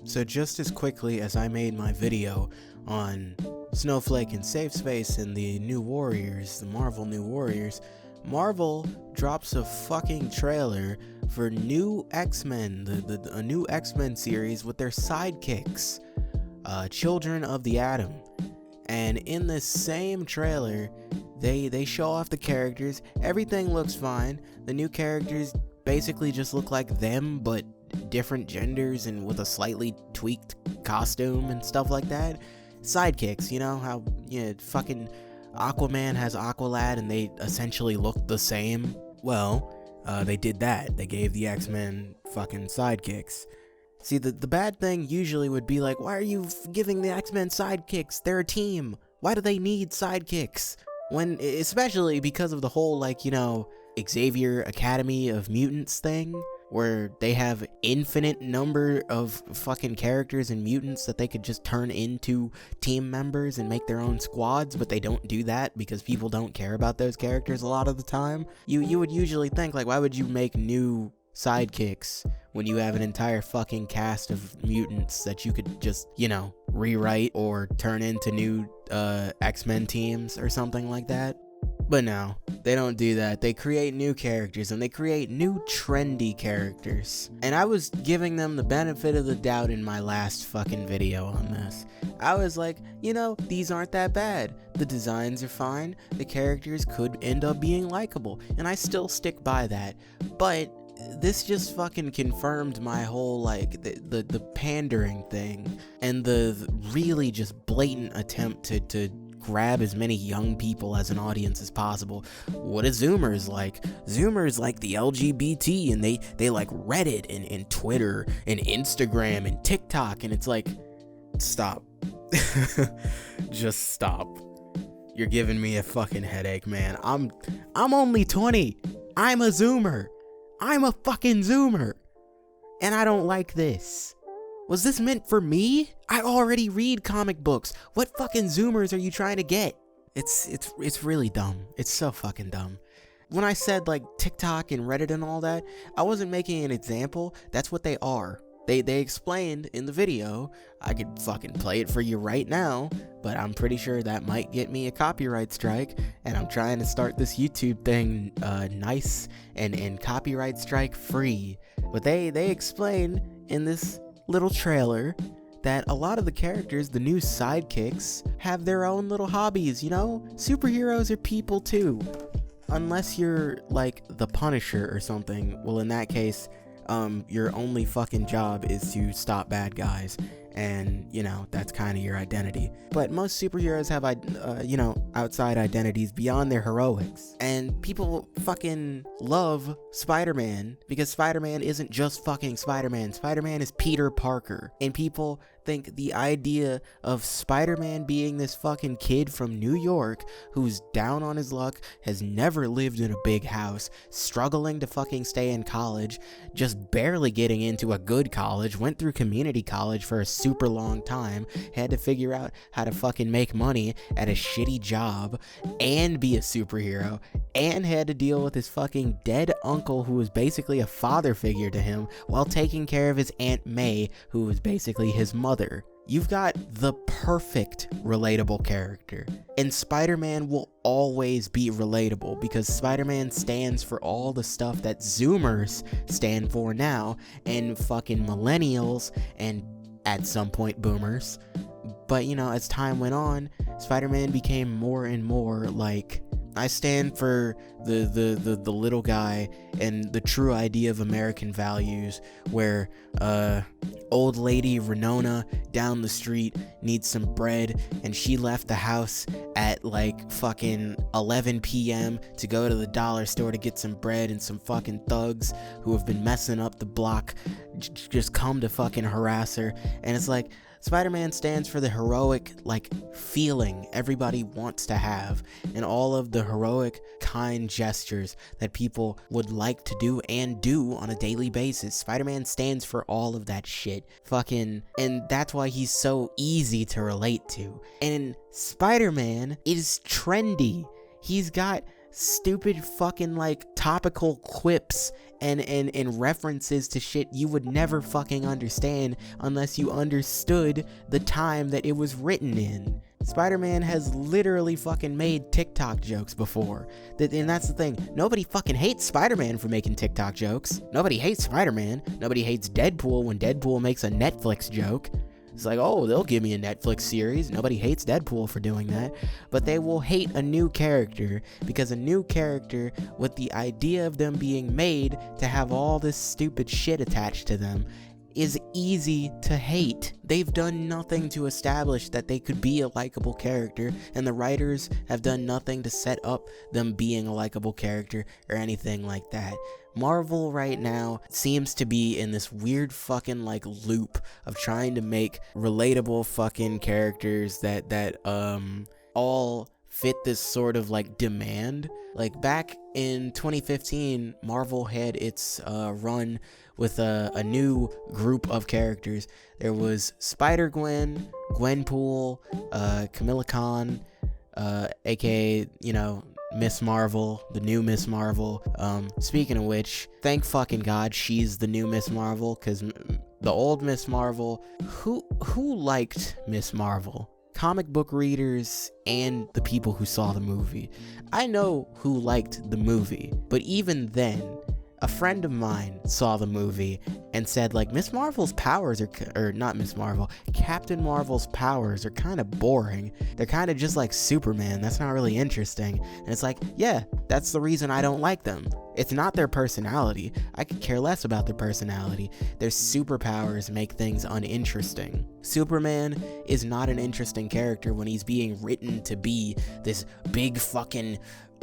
So just as quickly as I made my video on Snowflake and Safe Space and the New Warriors, the Marvel New Warriors, Marvel drops a fucking trailer for new X-Men, a new X-Men series with their sidekicks, Children of the Atom. And in this same trailer, they show off the characters. Everything looks fine. The new characters basically just look like them, but different genders and with a slightly tweaked costume and stuff like that. Sidekicks, you know how fucking Aquaman has Aqualad and they essentially look the same. Well, they did that. They gave the X-Men fucking sidekicks. See, the bad thing usually would be like, why are you giving the X-Men sidekicks? They're a team. Why do they need sidekicks? When, especially because of the whole, like, you know, Xavier Academy of Mutants thing, where they have infinite number of fucking characters and mutants that they could just turn into team members and make their own squads, but they don't do that because people don't care about those characters a lot of the time. You would usually think, like, why would you make new sidekicks when you have an entire fucking cast of mutants that you could just, you know, rewrite or turn into new X-Men teams or something like that? But no, they don't do that. They create new characters, and they create new trendy characters. And I was giving them the benefit of the doubt in my last fucking video on this. I was like, you know, these aren't that bad. The designs are fine. The characters could end up being likable, and I still stick by that. But this just fucking confirmed my whole, like, the pandering thing, and the really just blatant attempt to grab as many young people as an audience as possible. What is Zoomers like? Zoomers like the LGBT, and they like Reddit and Twitter and Instagram and TikTok, and it's like, stop. Just stop. You're giving me a fucking headache, man. I'm only 20. I'm a Zoomer. I'm a fucking Zoomer. And I don't like this. Was this meant for me? I already read comic books. What fucking Zoomers are you trying to get? It's really dumb. It's so fucking dumb. When I said, like, TikTok and Reddit and all that, I wasn't making an example. That's what they are. They explained in the video. I could fucking play it for you right now, but I'm pretty sure that might get me a copyright strike, and I'm trying to start this YouTube thing nice and copyright strike free. But they explain in this little trailer that a lot of the characters, the new sidekicks, have their own little hobbies, you know? Superheroes are people too. Unless you're like the Punisher or something. Well, in that case, your only fucking job is to stop bad guys, and, you know, that's kind of your identity. But most superheroes have, you know, outside identities beyond their heroics. And people fucking love Spider-Man because Spider-Man isn't just fucking Spider-Man. Spider-Man is Peter Parker. And people think the idea of Spider-Man being this fucking kid from New York who's down on his luck, has never lived in a big house, struggling to fucking stay in college, just barely getting into a good college, went through community college for a super long time, had to figure out how to fucking make money at a shitty job and be a superhero, and had to deal with his fucking dead uncle who was basically a father figure to him while taking care of his Aunt May, who was basically his mother. You've got the perfect relatable character, and Spider-Man will always be relatable because Spider-Man stands for all the stuff that Zoomers stand for now, and fucking millennials, and at some point boomers. But, you know, as time went on, Spider-Man became more and more like, I stand for the little guy and the true idea of American values, where old lady Renona down the street needs some bread, and she left the house at like fucking 11 p.m. to go to the dollar store to get some bread, and some fucking thugs who have been messing up the block just come to fucking harass her. And it's like, Spider-Man stands for the heroic, like, feeling everybody wants to have, and all of the heroic, kind gestures that people would like to do and do on a daily basis. Spider-Man stands for all of that shit. Fucking, and that's why he's so easy to relate to. And Spider-Man is trendy. He's got stupid fucking like topical quips and references to shit you would never fucking understand unless you understood the time that it was written in. Spider-Man has literally fucking made TikTok jokes before. And that's the thing. Nobody fucking hates Spider-Man for making TikTok jokes. Nobody hates Spider-Man. Nobody hates Deadpool when Deadpool makes a Netflix joke. It's like, oh, they'll give me a Netflix series. Nobody hates Deadpool for doing that. But they will hate a new character because a new character with the idea of them being made to have all this stupid shit attached to them is easy to hate. They've done nothing to establish that they could be a likable character, and the writers have done nothing to set up them being a likable character or anything like that. Marvel right now seems to be in this weird fucking like loop of trying to make relatable fucking characters that all fit this sort of like demand. Like back in 2015, Marvel had its run with a new group of characters. There was Spider-Gwen, Gwenpool, Kamala Khan, aka, you know, Miss Marvel, the new Miss Marvel. Speaking of which, thank fucking God she's the new Miss Marvel, because the old Miss Marvel, who liked Miss Marvel? Comic book readers and the people who saw the movie. I know who liked the movie, but even then, a friend of mine saw the movie and said, like, Miss Marvel's powers or not Miss Marvel, Captain Marvel's powers are kind of boring. They're kind of just like Superman. That's not really interesting. And it's like, yeah, that's the reason I don't like them. It's not their personality. I could care less about their personality. Their superpowers make things uninteresting. Superman is not an interesting character when he's being written to be this big fucking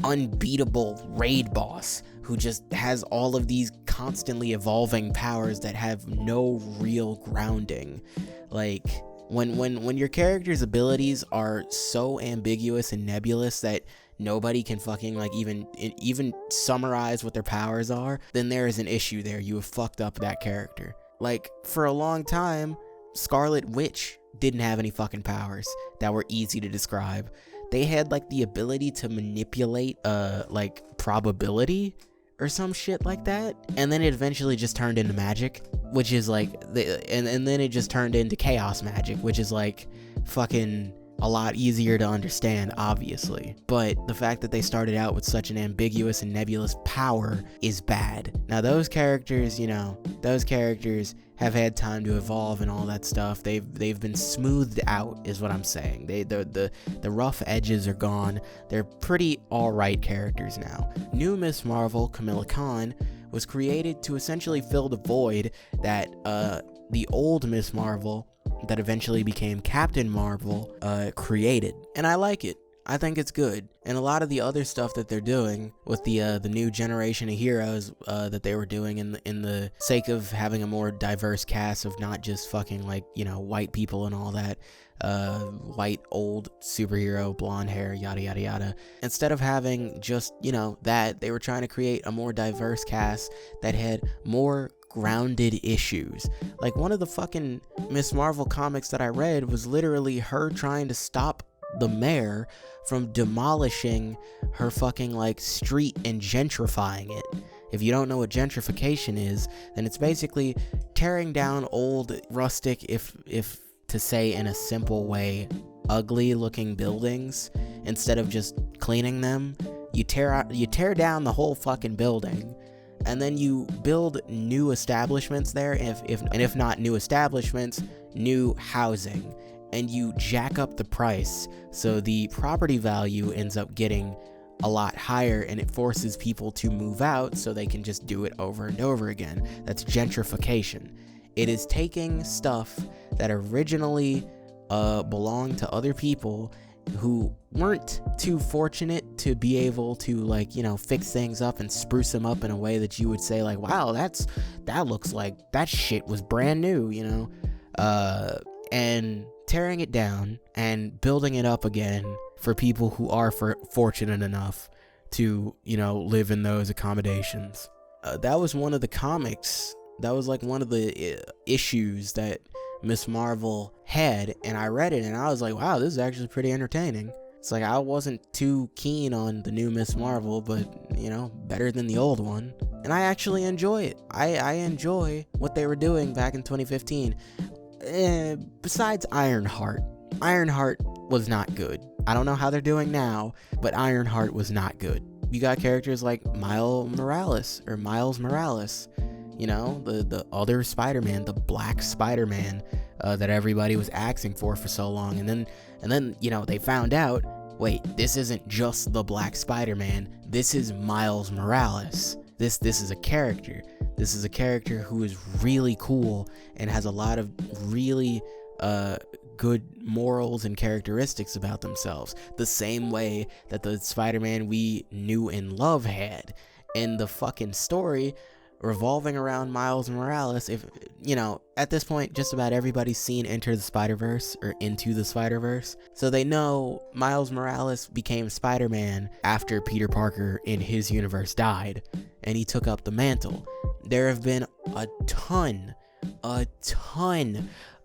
unbeatable raid boss who just has all of these constantly evolving powers that have no real grounding. Like, when your character's abilities are so ambiguous and nebulous that nobody can fucking like even summarize what their powers are, then there is an issue there. You have fucked up that character. Like, for a long time, Scarlet Witch didn't have any fucking powers that were easy to describe. They had like the ability to manipulate like probability or some shit like that, and then it eventually just turned into magic, which is like and then it just turned into chaos magic, which is like fucking a lot easier to understand, obviously. But the fact that they started out with such an ambiguous and nebulous power is bad. Now those characters, you know, those characters have had time to evolve and all that stuff. They've been smoothed out, is what I'm saying. The rough edges are gone. They're pretty alright characters now. New Miss Marvel, Kamala Khan, was created to essentially fill the void that the old Miss Marvel, that eventually became Captain Marvel, created. And I like it. I think it's good. And a lot of the other stuff that they're doing with the new generation of heroes that they were doing in the sake of having a more diverse cast of not just fucking like, you know, white people and all that, white old superhero, blonde hair, yada yada yada. Instead of having just, you know, that, they were trying to create a more diverse cast that had more grounded issues. Like, one of the fucking Miss Marvel comics that I read was literally her trying to stop the mayor from demolishing her fucking like street and gentrifying it. If you don't know what gentrification is, then it's basically tearing down old, rustic, if to say in a simple way, ugly looking buildings. Instead of just cleaning them, you tear down the whole fucking building, and then you build new establishments there, if not new establishments, new housing, and you jack up the price, so the property value ends up getting a lot higher, and it forces people to move out so they can just do it over and over again. That's gentrification. It is taking stuff that originally belonged to other people who weren't too fortunate to be able to, like, you know, fix things up and spruce them up in a way that you would say, like, wow, that looks like that shit was brand new, you know, and tearing it down and building it up again for people who are fortunate enough to, you know, live in those accommodations. That was one of the comics. That was like one of the issues that Miss Marvel had, and I read it and I was like, wow, this is actually pretty entertaining. It's like I wasn't too keen on the new Miss Marvel, but, you know, better than the old one. And I actually enjoy it. I enjoy what they were doing back in 2015. Besides Ironheart. Ironheart was not good. I don't know how they're doing now, but Ironheart was not good. You got characters like Miles Morales, you know, the other Spider-Man, the Black Spider-Man, that everybody was asking for so long. And then, you know, they found out, wait, this isn't just the Black Spider-Man, this is Miles Morales. This is a character. This is a character who is really cool and has a lot of really good morals and characteristics about themselves, the same way that the Spider-Man we knew and love had. And the fucking story revolving around Miles Morales, if, you know, at this point, just about everybody's seen Enter the Spider-Verse or Into the Spider-Verse, so they know Miles Morales became Spider-Man after Peter Parker in his universe died, and he took up the mantle. There have been a ton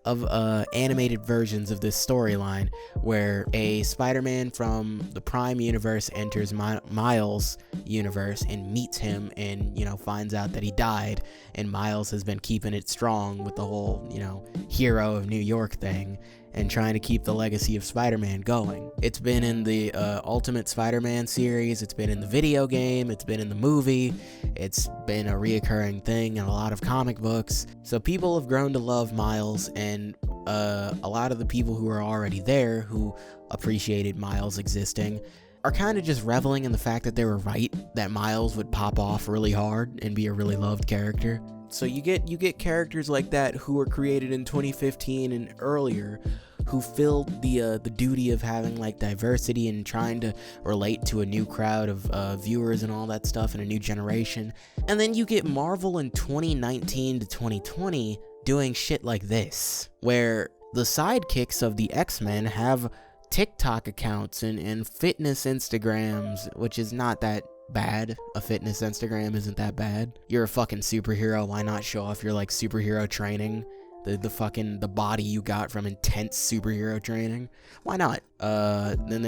of animated versions of this storyline where a Spider-Man from the Prime universe enters Miles' universe and meets him and, you know, finds out that he died, and Miles has been keeping it strong with the whole, you know, hero of New York thing and trying to keep the legacy of Spider-Man going. It's been in the Ultimate Spider-Man series, it's been in the video game, it's been in the movie, it's been a reoccurring thing in a lot of comic books. So people have grown to love Miles, and a lot of the people who are already there, who appreciated Miles existing, are kind of just reveling in the fact that they were right, that Miles would pop off really hard and be a really loved character. So you get characters like that who were created in 2015 and earlier, who filled the duty of having like diversity and trying to relate to a new crowd of viewers and all that stuff, and a new generation. And then you get Marvel in 2019 to 2020 doing shit like this, where the sidekicks of the Xmen have TikTok accounts and fitness Instagrams, which is not that bad. A fitness Instagram isn't that bad. You're a fucking superhero, why not show off your like superhero training, the body you got from intense superhero training? Why not? Then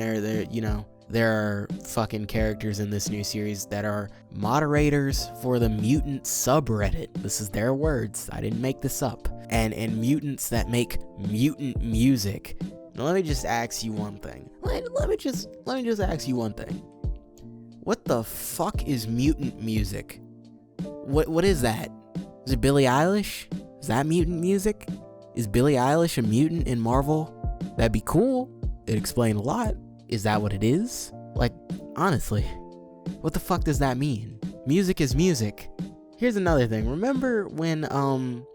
there are fucking characters in this new series that are moderators for the mutant subreddit. This is their words, I didn't make this up. And mutants that make mutant music. Now let me just ask you one thing. Let me just ask you one thing. What the fuck is mutant music? What is that? Is it Billie Eilish? Is that mutant music? Is Billie Eilish a mutant in Marvel? That'd be cool. It'd explain a lot. Is that what it is? Like, honestly, what the fuck does that mean? Music is music. Here's another thing. Remember when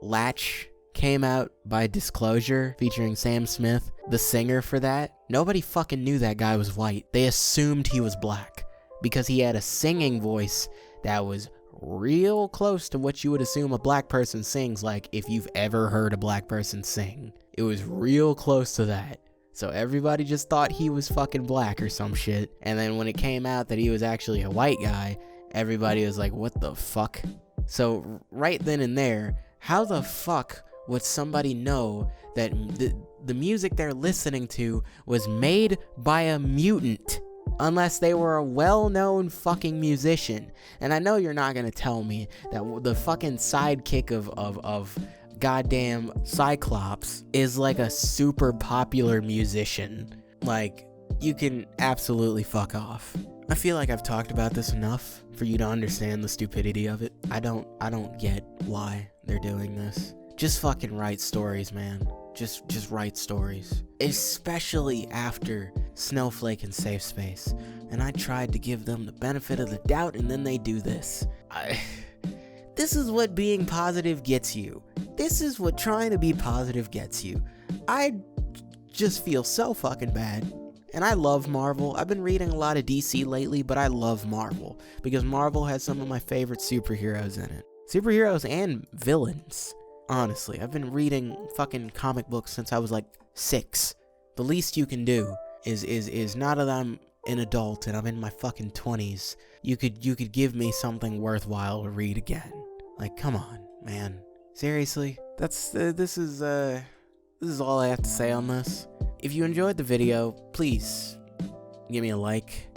Latch came out by Disclosure featuring Sam Smith, the singer for that? Nobody fucking knew that guy was white. They assumed he was black because he had a singing voice that was real close to what you would assume a black person sings, like if you've ever heard a black person sing. It was real close to that. So everybody just thought he was fucking black or some shit. And then when it came out that he was actually a white guy, everybody was like, what the fuck? So right then and there, how the fuck would somebody know that the music they're listening to was made by a mutant? Unless they were a well-known fucking musician. And I know you're not gonna tell me that the fucking sidekick of goddamn Cyclops is like a super popular musician. Like, you can absolutely fuck off. I feel like I've talked about this enough for you to understand the stupidity of it. I don't get why they're doing this. Just fucking write stories, man. Just write stories. Especially after Snowflake and Safe Space. And I tried to give them the benefit of the doubt, and then they do this. This is what being positive gets you. This is what trying to be positive gets you. I just feel so fucking bad. And I love Marvel. I've been reading a lot of DC lately, but I love Marvel. Because Marvel has some of my favorite superheroes in it. Superheroes and villains. Honestly, I've been reading fucking comic books since I was like 6. The least you can do is now that I'm an adult and I'm in my fucking 20s, you could give me something worthwhile to read again. Like, come on, man. Seriously? This is all I have to say on this. If you enjoyed the video, please give me a like,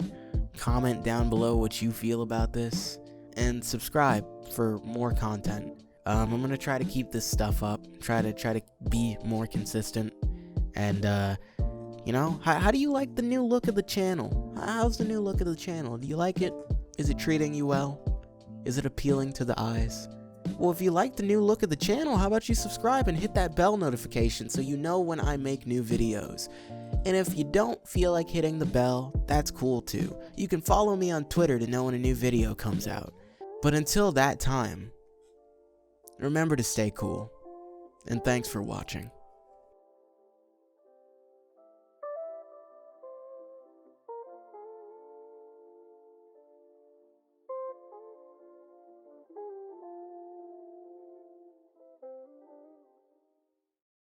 comment down below what you feel about this, and subscribe for more content. I'm gonna try to keep this stuff up, try to be more consistent, and you know, how do you like the new look of the channel? How's the new look of the channel? Do you like it? Is it treating you well? Is it appealing to the eyes? Well, if you like the new look of the channel, how about you subscribe and hit that bell notification so you know when I make new videos. And if you don't feel like hitting the bell, that's cool too. You can follow me on Twitter to know when a new video comes out. But until that time, remember to stay cool. And thanks for watching.